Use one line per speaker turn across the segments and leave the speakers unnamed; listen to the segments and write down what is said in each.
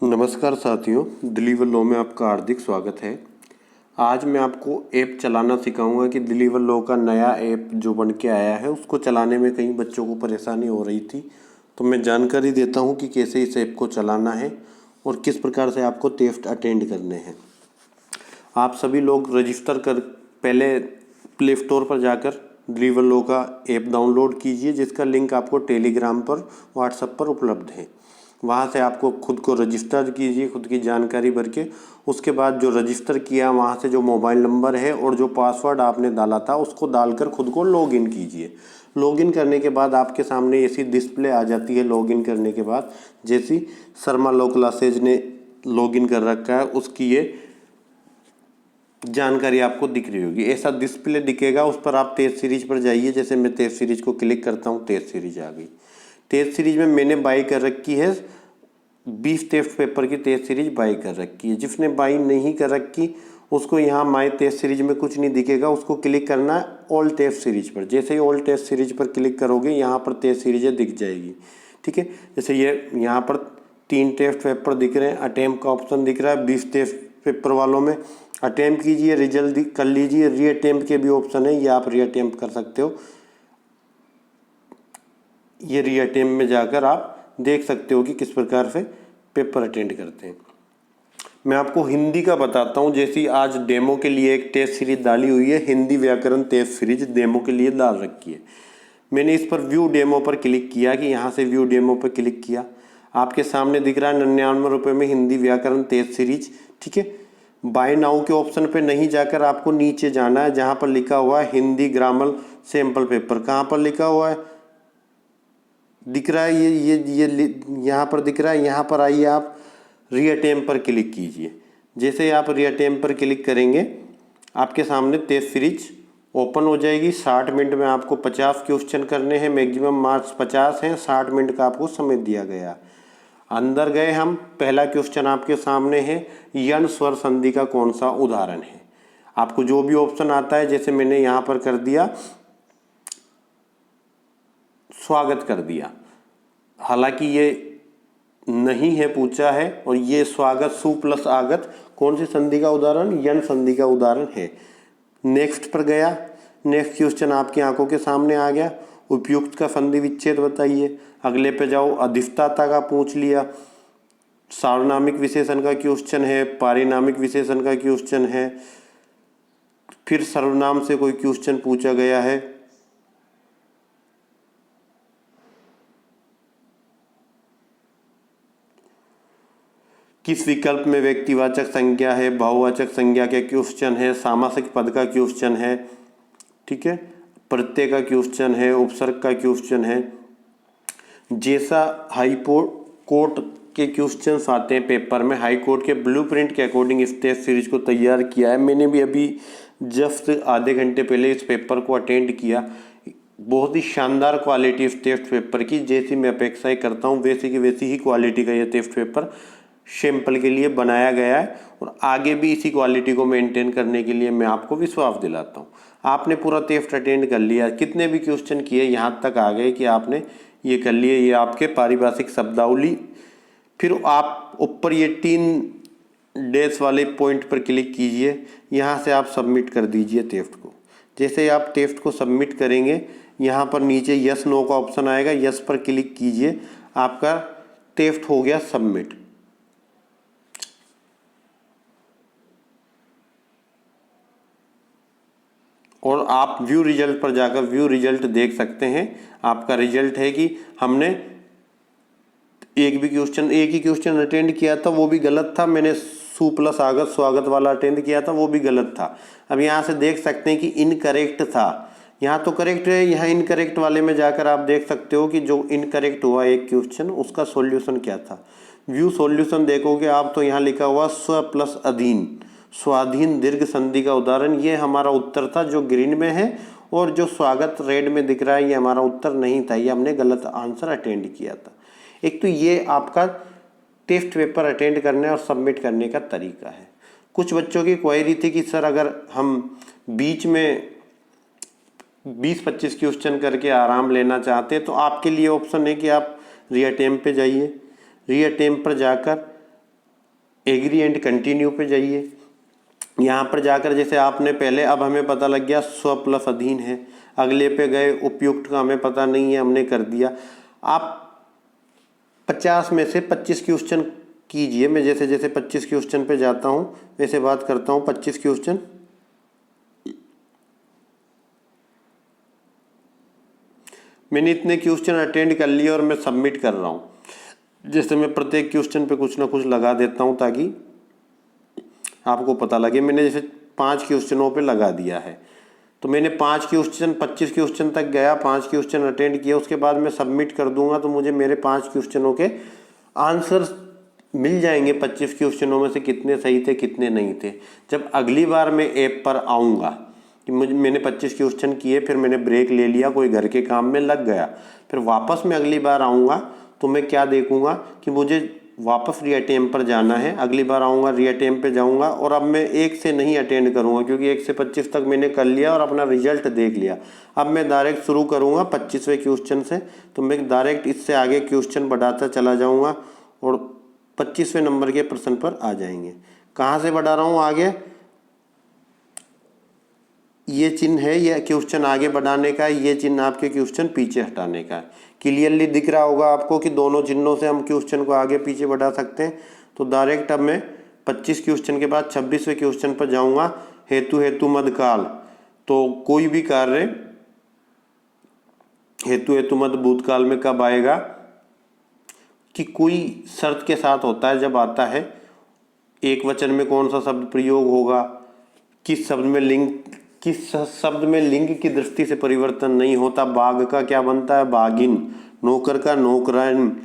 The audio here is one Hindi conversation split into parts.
नमस्कार साथियों, डिलीवर लो में आपका हार्दिक स्वागत है। आज मैं आपको ऐप चलाना सिखाऊंगा कि डिलीवर लो का नया ऐप जो बन के आया है उसको चलाने में कई बच्चों को परेशानी हो रही थी। तो मैं जानकारी देता हूं कि कैसे इस ऐप को चलाना है और किस प्रकार से आपको टेस्ट अटेंड करने हैं। आप सभी लोग रजिस्टर कर पहले प्ले स्टोर पर जाकर डिलीवर लो का ऐप डाउनलोड कीजिए, जिसका लिंक आपको टेलीग्राम पर व्हाट्सएप पर उपलब्ध है। वहाँ से आपको खुद को रजिस्टर कीजिए, खुद की जानकारी भर के। उसके बाद जो रजिस्टर किया वहाँ से जो मोबाइल नंबर है और जो पासवर्ड आपने डाला था उसको डालकर खुद को लॉगिन कीजिए। लॉगिन करने के बाद आपके सामने ऐसी डिस्प्ले आ जाती है। लॉगिन करने के बाद जैसी शर्मा लो क्लासेज ने लॉगिन कर रखा है उसकी ये जानकारी आपको दिख रही होगी। ऐसा डिस्प्ले दिखेगा, उस पर आप टेस्ट सीरीज पर जाइए। जैसे मैं टेस्ट सीरीज को क्लिक करता हूँ, टेस्ट सीरीज आ गई। टेस्ट सीरीज में मैंने बाई कर रखी है 20 टेस्ट पेपर की टेस्ट सीरीज बाई कर रखी है। जिसने बाई नहीं कर रखी उसको यहाँ माई टेस्ट सीरीज में कुछ नहीं दिखेगा, उसको क्लिक करना है ऑल टेस्ट सीरीज पर। जैसे ही ऑल टेस्ट सीरीज पर क्लिक करोगे यहाँ पर टेस्ट सीरीजें दिख जाएगी। ठीक है, जैसे ये यहाँ पर 3 टेस्ट पेपर दिख रहे हैं, अटेम्प्ट का ऑप्शन दिख रहा है। 20 टेस्ट पेपर वालों में अटेम्प्ट कीजिए, रिजल्ट कर लीजिए। री अटेम्प्ट के भी ऑप्शन है, ये आप री अटेम्प्ट कर सकते हो। ये री अटेम्प्ट में जाकर आप देख सकते हो कि किस प्रकार से पेपर अटेंड करते हैं। मैं आपको हिंदी का बताता हूँ। जैसी आज डेमो के लिए एक टेस्ट सीरीज डाली हुई है, हिंदी व्याकरण टेस्ट सीरीज डेमो के लिए डाल रखी है। मैंने इस पर व्यू डेमो पर क्लिक किया कि यहाँ से व्यू डेमो पर क्लिक किया, आपके सामने दिख रहा है 99 रुपये में हिंदी व्याकरण टेस्ट सीरीज। ठीक है, बाय नाउ के ऑप्शन पे नहीं जाकर आपको नीचे जाना है जहाँ पर लिखा हुआ है हिंदी ग्रामर सैंपल पेपर। कहाँ पर लिखा हुआ है दिख रहा है? ये यहाँ पर दिख रहा है। यहाँ पर आइए, आप री अटेम्प्ट पर क्लिक कीजिए। जैसे ही आप री अटेम्प्ट पर क्लिक करेंगे आपके सामने टेस्ट सीरीज ओपन हो जाएगी। 60 मिनट में आपको 50 क्वेश्चन करने हैं, मैक्सिमम मार्क्स 50 हैं। 60 मिनट का आपको समय दिया गया। अंदर गए हम, पहला क्वेश्चन आपके सामने है, यण स्वर संधि का कौन सा उदाहरण है। आपको जो भी ऑप्शन आता है, जैसे मैंने यहाँ पर कर दिया स्वागत कर दिया। हालांकि ये नहीं है पूछा है, और ये स्वागत सु प्लस आगत कौन सी संधि का उदाहरण, यण संधि का उदाहरण है। नेक्स्ट पर गया, नेक्स्ट क्वेश्चन आपकी आंखों के सामने आ गया, उपयुक्त का संधि विच्छेद बताइए। अगले पे जाओ, अधिष्ठाता का पूछ लिया, सार्वनामिक विशेषण का क्वेश्चन है, पारिनामिक विशेषण का क्वेश्चन है, फिर सर्वनाम से कोई क्वेश्चन पूछा गया है। किस विकल्प में व्यक्तिवाचक संज्ञा है, बहुवाचक संज्ञा के क्वेश्चन है, सामासिक पद का क्वेश्चन है। ठीक है, प्रत्यय का क्वेश्चन है, उपसर्ग का क्वेश्चन है। जैसा हाई कोर्ट के क्वेश्चंस आते हैं पेपर में, हाई कोर्ट के ब्लूप्रिंट के अकॉर्डिंग इस टेस्ट सीरीज को तैयार किया है। मैंने भी अभी जस्ट आधे घंटे पहले इस पेपर को अटेंड किया। बहुत ही शानदार क्वालिटी इस टेस्ट पेपर की, जैसी मैं अपेक्षाएं करता हूँ वैसी की वैसी ही क्वालिटी का यह टेस्ट पेपर सैंपल के लिए बनाया गया है, और आगे भी इसी क्वालिटी को मेंटेन करने के लिए मैं आपको विश्वास दिलाता हूँ। आपने पूरा टेस्ट अटेंड कर लिया, कितने भी क्वेश्चन किए यहाँ तक आ गए कि आपने ये कर लिए। ये आपके पारिभाषिक शब्दावली। फिर आप ऊपर ये 3 डैश वाले पॉइंट पर क्लिक कीजिए, यहाँ से आप सबमिट कर दीजिए टेस्ट को। जैसे ही आप टेस्ट को सबमिट करेंगे, यहाँ पर नीचे यस नो का ऑप्शन आएगा, यस पर क्लिक कीजिए, आपका टेस्ट हो गया सबमिट। और आप व्यू रिजल्ट पर जाकर व्यू रिजल्ट देख सकते हैं। आपका रिजल्ट है कि हमने एक ही क्वेश्चन अटेंड किया था, वो भी गलत था। मैंने सु प्लस आगत स्वागत वाला अटेंड किया था, वो भी गलत था। अब यहाँ से देख सकते हैं कि इनकरेक्ट था। यहाँ तो करेक्ट है, यहाँ इनकरेक्ट वाले में जाकर आप देख सकते हो कि जो इनकरेक्ट हुआ एक क्वेश्चन, उसका सॉल्यूशन क्या था। व्यू सॉल्यूशन देखोगे आप तो यहाँ लिखा हुआ स्व प्लस अधीन, स्वाधीन दीर्घ संधि का उदाहरण। ये हमारा उत्तर था जो ग्रीन में है, और जो स्वागत रेड में दिख रहा है ये हमारा उत्तर नहीं था, ये हमने गलत आंसर अटेंड किया था। एक तो ये आपका टेस्ट पेपर अटेंड करने और सबमिट करने का तरीका है। कुछ बच्चों की क्वेरी थी कि सर अगर हम बीच में 20-25 क्वेश्चन करके आराम लेना चाहते हैं तो आपके लिए ऑप्शन है कि आप री अटेम्प्ट पे जाइए। री अटेम्प्ट पर जाकर एग्री एंड कंटिन्यू पे जाइए। यहाँ पर जाकर जैसे आपने पहले, अब हमें पता लग गया स्व प्लस अधीन है, अगले पे गए उपयुक्त का हमें पता नहीं है, हमने कर दिया। आप 50 में से 25 क्वेश्चन कीजिए। मैं जैसे जैसे 25 क्वेश्चन पे जाता हूँ वैसे बात करता हूँ। 25 क्वेश्चन मैंने इतने क्वेश्चन अटेंड कर लिए और मैं सबमिट कर रहा हूँ। जैसे मैं प्रत्येक क्वेश्चन पे कुछ ना कुछ लगा देता हूँ ताकि आपको पता लगे। मैंने जैसे 5 क्वेश्चनों पे लगा दिया है, तो मैंने 5 क्वेश्चन 25 क्वेश्चन तक गया, 5 क्वेश्चन अटेंड किया, उसके बाद मैं सबमिट कर दूंगा तो मुझे मेरे 5 क्वेश्चनों के आंसर मिल जाएंगे। 25 क्वेश्चनों में से कितने सही थे कितने नहीं थे। जब अगली बार मैं ऐप पर आऊँगा कि मैंने 25 क्वेश्चन किए, फिर मैंने ब्रेक ले लिया, कोई घर के काम में लग गया, फिर वापस मैं अगली बार आऊँगा तो मैं क्या देखूँगा कि मुझे वापस रीअटेम्प्ट पर जाना है। अगली बार आऊँगा रीअटेम्प्ट पे जाऊँगा और अब मैं 1 से नहीं अटेंड करूँगा क्योंकि 1 से 25 तक मैंने कर लिया और अपना रिजल्ट देख लिया। अब मैं डायरेक्ट शुरू करूँगा 25वें क्वेश्चन से, तो मैं डायरेक्ट इससे आगे क्वेश्चन बढ़ाता चला जाऊँगा और 25वें नंबर के प्रश्न पर आ जाएंगे। कहाँ से बढ़ा रहा हूँ आगे, ये चिन्ह है, ये क्वेश्चन आगे बढ़ाने का है, ये चिन्ह आपके क्वेश्चन पीछे हटाने का है। क्लियरली दिख रहा होगा आपको कि दोनों चिन्हों से हम क्वेश्चन को आगे पीछे बढ़ा सकते हैं। तो डायरेक्ट अब मैं 25 क्वेश्चन के बाद 26वें क्वेश्चन पर जाऊंगा। हेतु हेतु मद काल, तो कोई भी कार्य हेतु हेतु मद भूतकाल में कब आएगा कि कोई शर्त के साथ होता है। जब आता है एक वचन में कौन सा शब्द प्रयोग होगा, किस शब्द में लिंग की दृष्टि से परिवर्तन नहीं होता। बाघ का क्या बनता है बाघिन, नौकर का नौकरान,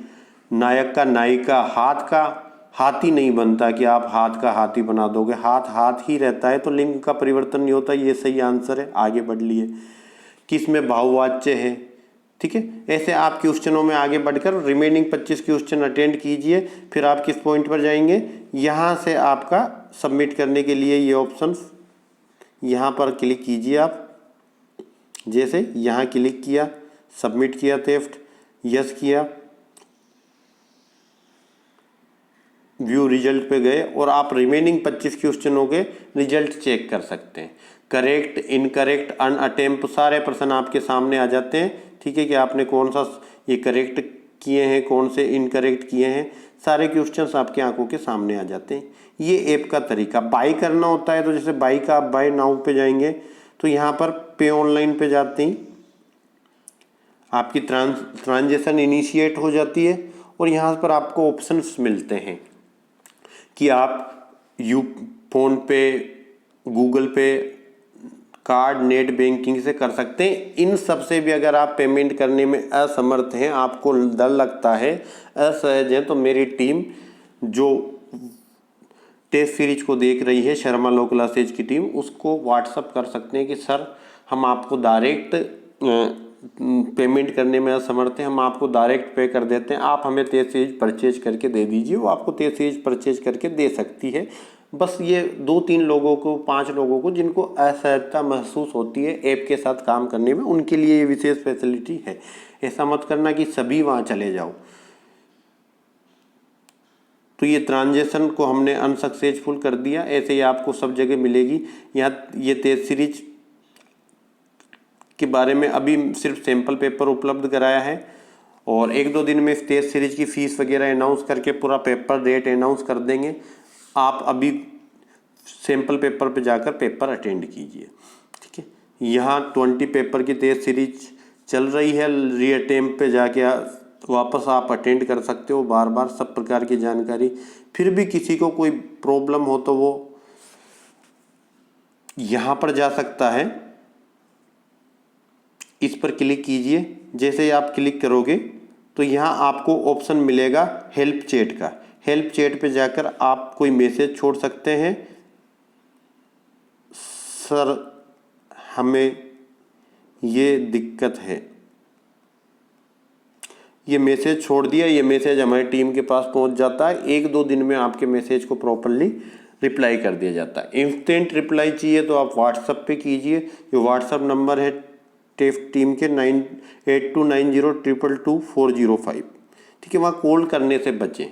नायक का नायिका, हाथ का हाथी नहीं बनता कि आप हाथ का हाथी बना दोगे, हाथ हाथ ही रहता है, तो लिंग का परिवर्तन नहीं होता। ये सही आंसर है, आगे बढ़ लिए। किस में भाववाच्य है, ठीक है। ऐसे आप क्वेश्चनों में आगे बढ़कर रिमेनिंग 25 क्वेश्चन अटेंड कीजिए। फिर आप किस पॉइंट पर जाएंगे, यहाँ से आपका सबमिट करने के लिए ये ऑप्शन यहाँ पर क्लिक कीजिए आप। जैसे यहाँ क्लिक किया, सबमिट किया, थेफ्ट यस किया, व्यू रिजल्ट पे गए और आप रिमेनिंग 25 क्वेश्चनों के रिजल्ट चेक कर सकते हैं। करेक्ट, इनकरेक्ट, अनअटेम्प्ट सारे प्रश्न आपके सामने आ जाते हैं, ठीक है, कि आपने कौन सा ये करेक्ट किए हैं, कौन से इनकरेक्ट किए हैं। सारे क्वेश्चंस आपके आंखों के सामने आ जाते हैं। ये ऐप का तरीका। बाई करना होता है तो जैसे बाई का आप बाय नाउ पे जाएंगे तो यहाँ पर पे ऑनलाइन पे जाते ही आपकी ट्रांजेक्शन इनिशिएट हो जाती है और यहाँ पर आपको ऑप्शंस मिलते हैं कि आप फ़ोन पे, गूगल पे, कार्ड, नेट बैंकिंग से कर सकते हैं। इन सब से भी अगर आप पेमेंट करने में असमर्थ हैं, आपको डर लगता है, असहज है, तो मेरी टीम जो टेस्ट सीरीज को देख रही है, शर्मा लॉ क्लासेज की टीम, उसको व्हाट्सअप कर सकते हैं कि सर हम आपको डायरेक्ट पेमेंट करने में असमर्थ हैं, हम आपको डायरेक्ट पे कर देते हैं, आप हमें टेस्ट सीरीज परचेज करके दे दीजिए। वो आपको टेस्ट सीरीज परचेज करके दे सकती है। बस ये 2-3 लोगों को, 5 लोगों को जिनको असहजता महसूस होती है ऐप के साथ काम करने में, उनके लिए ये विशेष फैसिलिटी है। ऐसा मत करना कि सभी वहाँ चले जाओ। तो ये ट्रांजेक्शन को हमने अनसक्सेसफुल कर दिया। ऐसे ही आपको सब जगह मिलेगी। यहाँ ये टेस्ट सीरीज के बारे में अभी सिर्फ सैंपल पेपर उपलब्ध कराया है और 1-2 दिन में इस टेस्ट सीरीज की फीस वगैरह अनाउंस करके पूरा पेपर डेट अनाउंस कर देंगे। आप अभी सैंपल पेपर पे जाकर पेपर अटेंड कीजिए, ठीक है। यहाँ 20 पेपर की टेस्ट सीरीज चल रही है। रीअटेम्प्ट पे जाके वापस आप अटेंड कर सकते हो बार बार सब प्रकार की जानकारी। फिर भी किसी को कोई प्रॉब्लम हो तो वो यहाँ पर जा सकता है, इस पर क्लिक कीजिए। जैसे ही आप क्लिक करोगे तो यहाँ आपको ऑप्शन मिलेगा हेल्प चैट का। हेल्प चैट पे जाकर आप कोई मैसेज छोड़ सकते हैं, सर हमें ये दिक्कत है। ये मैसेज छोड़ दिया, ये मैसेज हमारी टीम के पास पहुंच जाता है। 1-2 दिन में आपके मैसेज को प्रॉपरली रिप्लाई कर दिया जाता है। इंस्टेंट रिप्लाई चाहिए तो आप व्हाट्सएप पे कीजिए। ये व्हाट्सएप नंबर है टेस्ट टीम के 982902222405, ठीक है। वहाँ कॉल करने से बचें,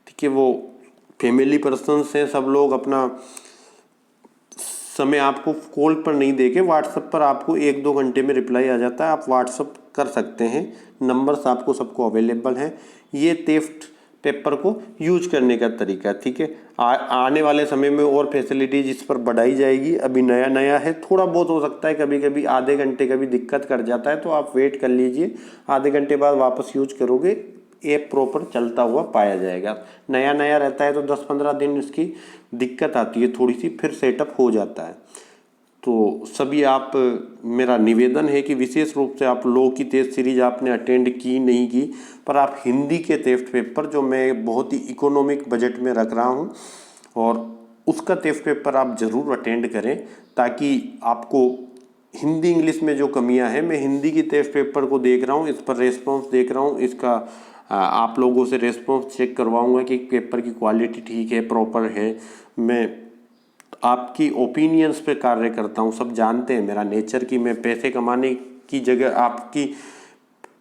ठीक है। वो फैमिली पर्सन्स हैं सब लोग, अपना समय आपको कॉल पर नहीं देके व्हाट्सएप पर आपको 1-2 घंटे में रिप्लाई आ जाता है, आप व्हाट्सएप कर सकते हैं। नंबर्स आपको सबको अवेलेबल हैं। ये थेफ्ट पेपर को यूज करने का तरीका, ठीक है। आने वाले समय में और फैसिलिटीज इस पर बढ़ाई जाएगी। अभी नया नया है, थोड़ा बहुत हो सकता है कभी कभी आधे घंटे का भी दिक्कत कर जाता है, तो आप वेट कर लीजिए, आधे घंटे बाद वापस यूज करोगे ऐप प्रॉपर चलता हुआ पाया जाएगा। नया नया रहता है तो 10-15 दिन इसकी दिक्कत आती है थोड़ी सी, फिर सेटअप हो जाता है। तो सभी आप, मेरा निवेदन है कि विशेष रूप से आप लॉ की टेस्ट सीरीज आपने अटेंड की नहीं की, पर आप हिंदी के टेस्ट पेपर जो मैं बहुत ही इकोनॉमिक बजट में रख रहा हूँ, और उसका टेस्ट पेपर आप ज़रूर अटेंड करें, ताकि आपको हिंदी इंग्लिश में जो कमियां हैं, मैं हिंदी की टेस्ट पेपर को देख रहा हूँ, इस पर रेस्पॉन्स देख रहा हूँ, इसका आप लोगों से रेस्पॉन्स चेक करवाऊँगा कि पेपर की क्वालिटी ठीक है, प्रॉपर है। मैं आपकी ओपिनियंस पे कार्य करता हूँ, सब जानते हैं मेरा नेचर कि मैं पैसे कमाने की जगह आपकी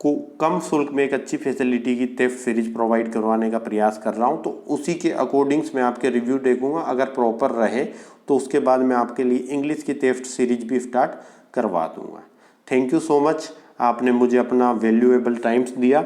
को कम शुल्क में एक अच्छी फैसिलिटी की टेस्ट सीरीज प्रोवाइड करवाने का प्रयास कर रहा हूँ। तो उसी के अकॉर्डिंग्स मैं आपके रिव्यू देखूंगा, अगर प्रॉपर रहे तो उसके बाद मैं आपके लिए इंग्लिश की टेस्ट सीरीज भी स्टार्ट करवा दूंगा। थैंक यू सो मच, आपने मुझे अपना वैल्यूएबल टाइम्स दिया।